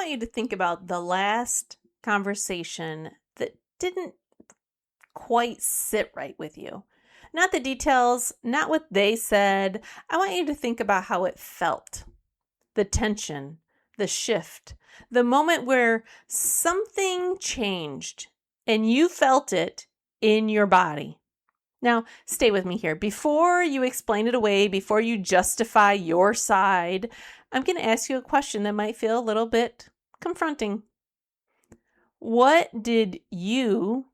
want you to think about the last conversation that didn't quite sit right with you. Not the details, not what they said. I want you to think about how it felt. The tension, the shift, the moment where something changed and you felt it in your body. Now, stay with me here. Before you explain it away, before you justify your side, I'm going to ask you a question that might feel a little bit confronting. What did you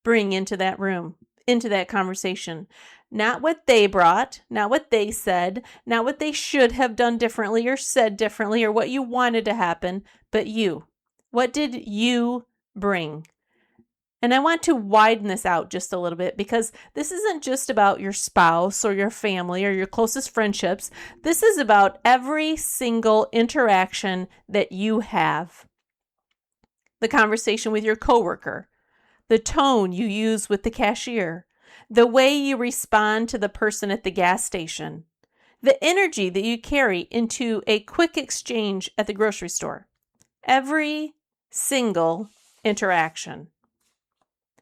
bring into that room, into that conversation? Not what they brought, not what they said, not what they should have done differently or said differently or what you wanted to happen, but you. What did you bring? And I want to widen this out just a little bit because this isn't just about your spouse or your family or your closest friendships. This is about every single interaction that you have. The conversation with your coworker, the tone you use with the cashier, the way you respond to the person at the gas station, the energy that you carry into a quick exchange at the grocery store. Every single interaction.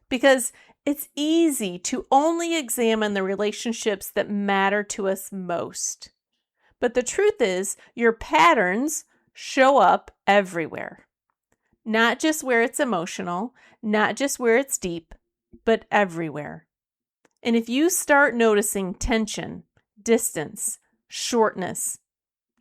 Because it's easy to only examine the relationships that matter to us most. But the truth is, your patterns show up everywhere. Not just where it's emotional, not just where it's deep, but everywhere. And if you start noticing tension, distance, shortness,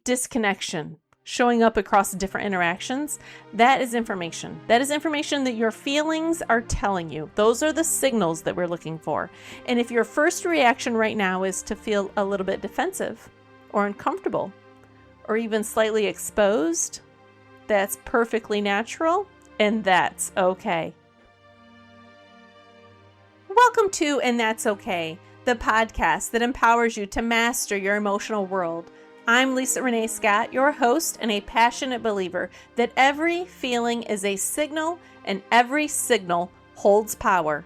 disconnection, showing up across different interactions, that is information. That is information that your feelings are telling you. Those are the signals that we're looking for. And if your first reaction right now is to feel a little bit defensive or uncomfortable or even slightly exposed, that's perfectly natural and that's okay. Welcome to And That's Okay, the podcast that empowers you to master your emotional world. I'm Rena Scott, your host and a passionate believer that every feeling is a signal and every signal holds power.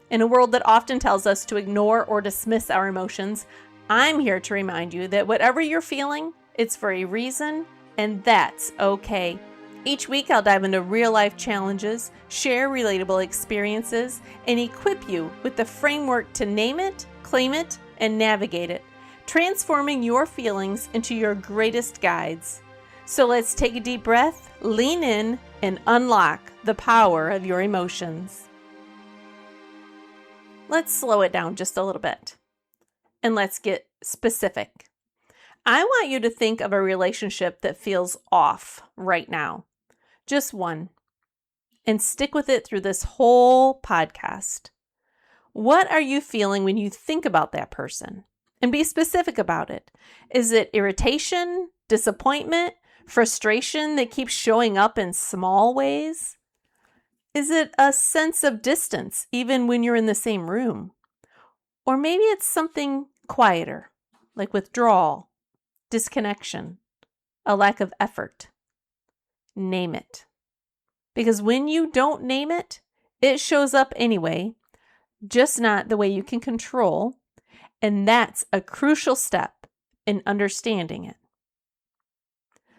In a world that often tells us to ignore or dismiss our emotions, I'm here to remind you that whatever you're feeling, it's for a reason, and that's okay. Each week I'll dive into real-life challenges, share relatable experiences, and equip you with the framework to name it, claim it, and navigate it, transforming your feelings into your greatest guides. So let's take a deep breath, lean in, and unlock the power of your emotions. Let's slow it down just a little bit. And let's get specific. I want you to think of a relationship that feels off right now. Just one. And stick with it through this whole podcast. What are you feeling when you think about that person? And be specific about it. Is it irritation, disappointment, frustration that keeps showing up in small ways? Is it a sense of distance, even when you're in the same room? Or maybe it's something quieter, like withdrawal, disconnection, a lack of effort. Name it. Because when you don't name it, it shows up anyway, just not the way you can control. And that's a crucial step in understanding it.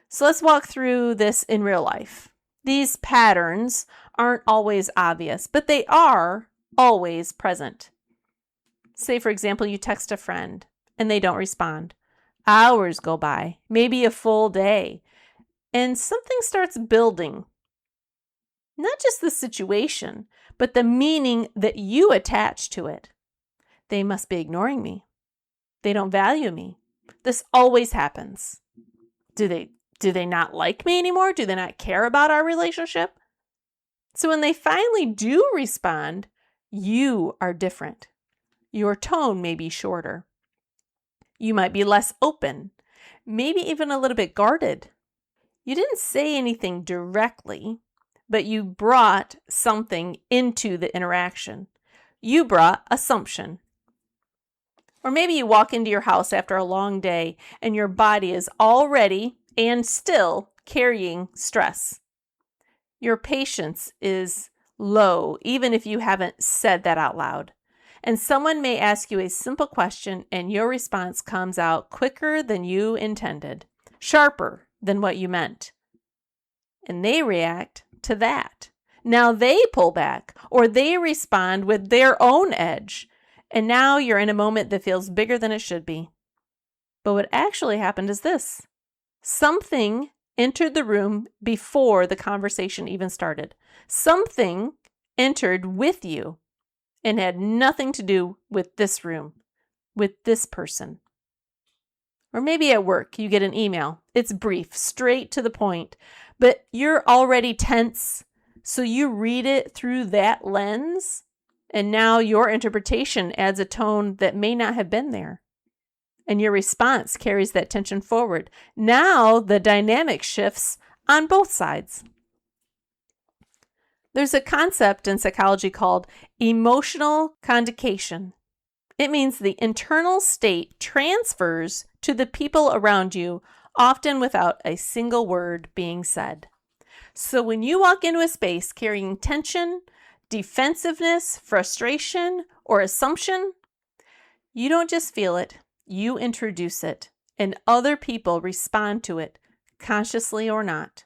So let's walk through this in real life. These patterns aren't always obvious, but they are always present. Say, for example, you text a friend and they don't respond. Hours go by, maybe a full day, and something starts building. Not just the situation, but the meaning that you attach to it. They must be ignoring me. They don't value me. This always happens. Do they not like me anymore? Do they not care about our relationship? So when they finally do respond, you are different. Your tone may be shorter. You might be less open, maybe even a little bit guarded. You didn't say anything directly, but you brought something into the interaction. You brought assumption. Or maybe you walk into your house after a long day and your body is already and still carrying stress. Your patience is low, even if you haven't said that out loud. And someone may ask you a simple question and your response comes out quicker than you intended, sharper than what you meant. and they react to that. Now they pull back or they respond with their own edge. And now you're in a moment that feels bigger than it should be. But what actually happened is this. Something entered the room before the conversation even started. Something entered with you and had nothing to do with this room, with this person. Or maybe at work, you get an email. It's brief, straight to the point, but you're already tense. So you read it through that lens, and now your interpretation adds a tone that may not have been there. And your response carries that tension forward. Now the dynamic shifts on both sides. There's a concept in psychology called emotional contagion. It means the internal state transfers to the people around you, often without a single word being said. So when you walk into a space carrying tension, defensiveness, frustration, or assumption, you don't just feel it, you introduce it, and other people respond to it, consciously or not.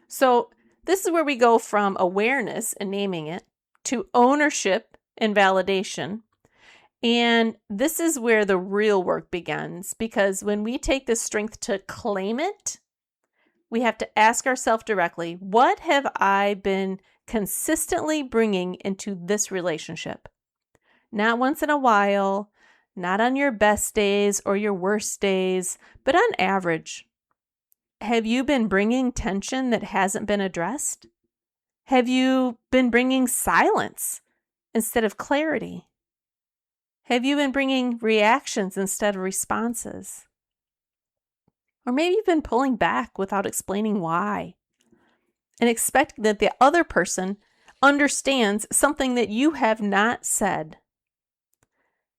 So this is where we go from awareness and naming it to ownership and validation. And this is where the real work begins, because when we take the strength to claim it, we have to ask ourselves directly, what have I been consistently bringing into this relationship? Not once in a while, not on your best days or your worst days, but on average. Have you been bringing tension that hasn't been addressed? Have you been bringing silence instead of clarity? Have you been bringing reactions instead of responses? Or maybe you've been pulling back without explaining why and expecting that the other person understands something that you have not said.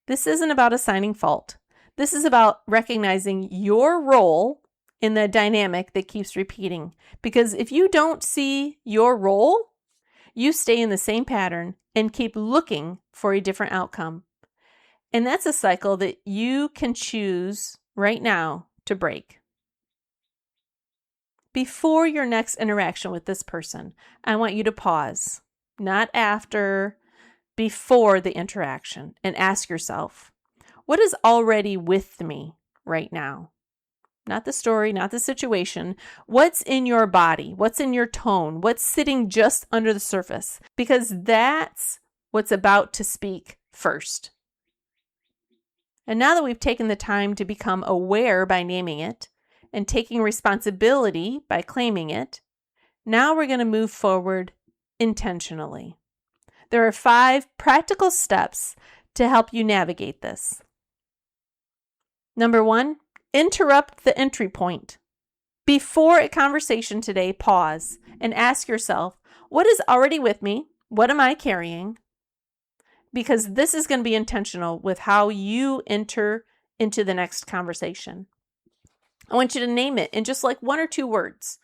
This isn't about assigning fault. This is about recognizing your role in the dynamic that keeps repeating. Because if you don't see your role, you stay in the same pattern and keep looking for a different outcome. And that's a cycle that you can choose right now to break. Before your next interaction with this person, I want you to pause, not after, before the interaction, and ask yourself, what is already with me right now? Not the story, not the situation. What's in your body? What's in your tone? What's sitting just under the surface? Because that's what's about to speak first. And now that we've taken the time to become aware by naming it and taking responsibility by claiming it, now we're going to move forward intentionally. There are 5 practical steps to help you navigate this. Number 1, interrupt the entry point. Before a conversation today, pause and ask yourself, what is already with me? What am I carrying? Because this is going to be intentional with how you enter into the next conversation. I want you to name it in just like 1 or 2 words.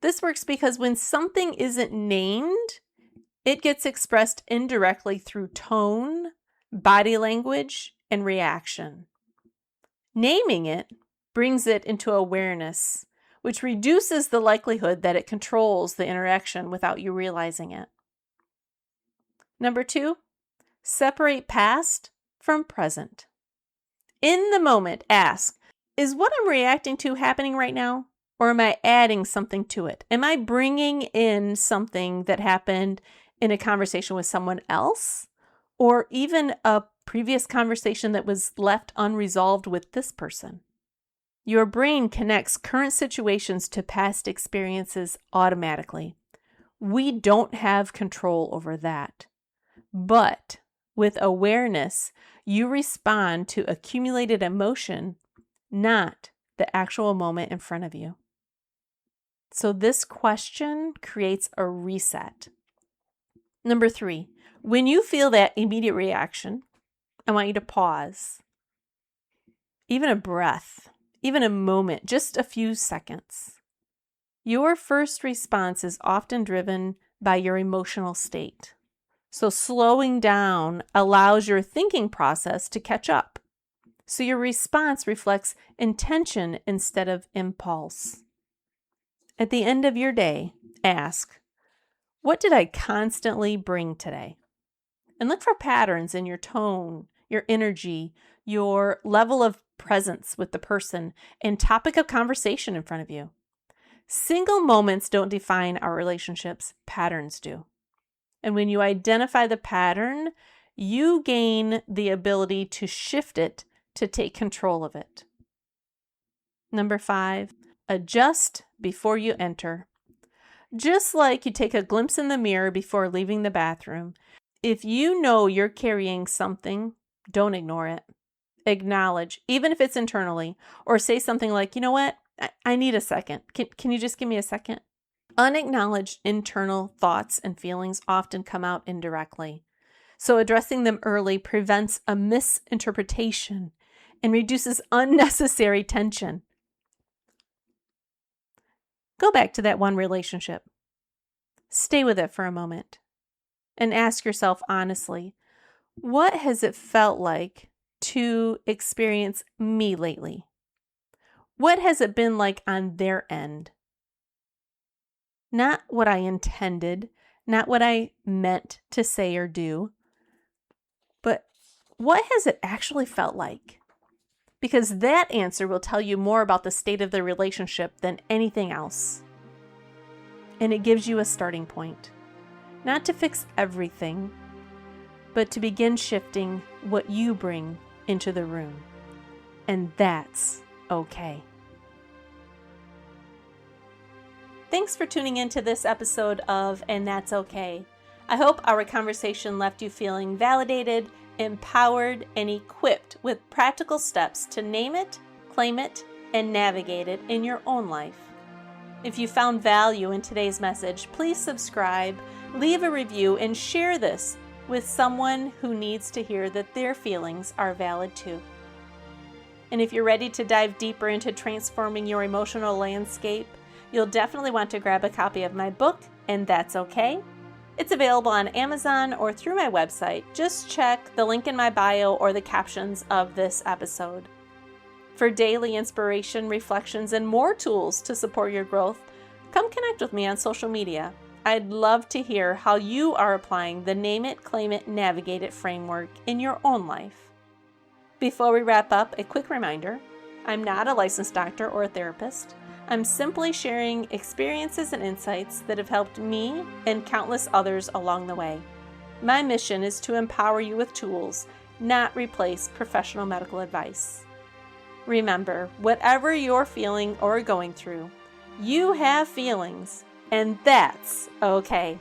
This works because when something isn't named, it gets expressed indirectly through tone, body language, and reaction. Naming it brings it into awareness, which reduces the likelihood that it controls the interaction without you realizing it. Number 2, separate past from present. In the moment, ask, is what I'm reacting to happening right now? Or am I adding something to it? Am I bringing in something that happened in a conversation with someone else? Or even a previous conversation that was left unresolved with this person? Your brain connects current situations to past experiences automatically. We don't have control over that. But with awareness, you respond to accumulated emotion, not the actual moment in front of you. So this question creates a reset. Number 3, when you feel that immediate reaction, I want you to pause. Even a breath, even a moment, just a few seconds. Your first response is often driven by your emotional state. So slowing down allows your thinking process to catch up. So your response reflects intention instead of impulse. At the end of your day, ask, what did I constantly bring today? And look for patterns in your tone, your energy, your level of presence with the person, and topic of conversation in front of you. Single moments don't define our relationships, patterns do. And when you identify the pattern, you gain the ability to shift it, to take control of it. Number 5, adjust before you enter. Just like you take a glimpse in the mirror before leaving the bathroom, if you know you're carrying something, don't ignore it. Acknowledge, even if it's internally, or say something like, you know what, I need a second. Can you just give me a second? Unacknowledged internal thoughts and feelings often come out indirectly. So addressing them early prevents a misinterpretation and reduces unnecessary tension. Go back to that one relationship. Stay with it for a moment and ask yourself honestly, what has it felt like to experience me lately? What has it been like on their end? Not what I intended, not what I meant to say or do, but what has it actually felt like? Because that answer will tell you more about the state of the relationship than anything else. And it gives you a starting point, not to fix everything, but to begin shifting what you bring into the room. And that's okay. Thanks for tuning into this episode of And That's Okay. I hope our conversation left you feeling validated, empowered, and equipped with practical steps to name it, claim it, and navigate it in your own life. If you found value in today's message, please subscribe, leave a review, and share this with someone who needs to hear that their feelings are valid too. And if you're ready to dive deeper into transforming your emotional landscape, you'll definitely want to grab a copy of my book, And That's Okay. It's available on Amazon or through my website. Just check the link in my bio or the captions of this episode. For daily inspiration, reflections, and more tools to support your growth, come connect with me on social media. I'd love to hear how you are applying the Name It, Claim It, Navigate It framework in your own life. Before we wrap up, a quick reminder, I'm not a licensed doctor or a therapist. I'm simply sharing experiences and insights that have helped me and countless others along the way. My mission is to empower you with tools, not replace professional medical advice. Remember, whatever you're feeling or going through, you have feelings, and that's okay.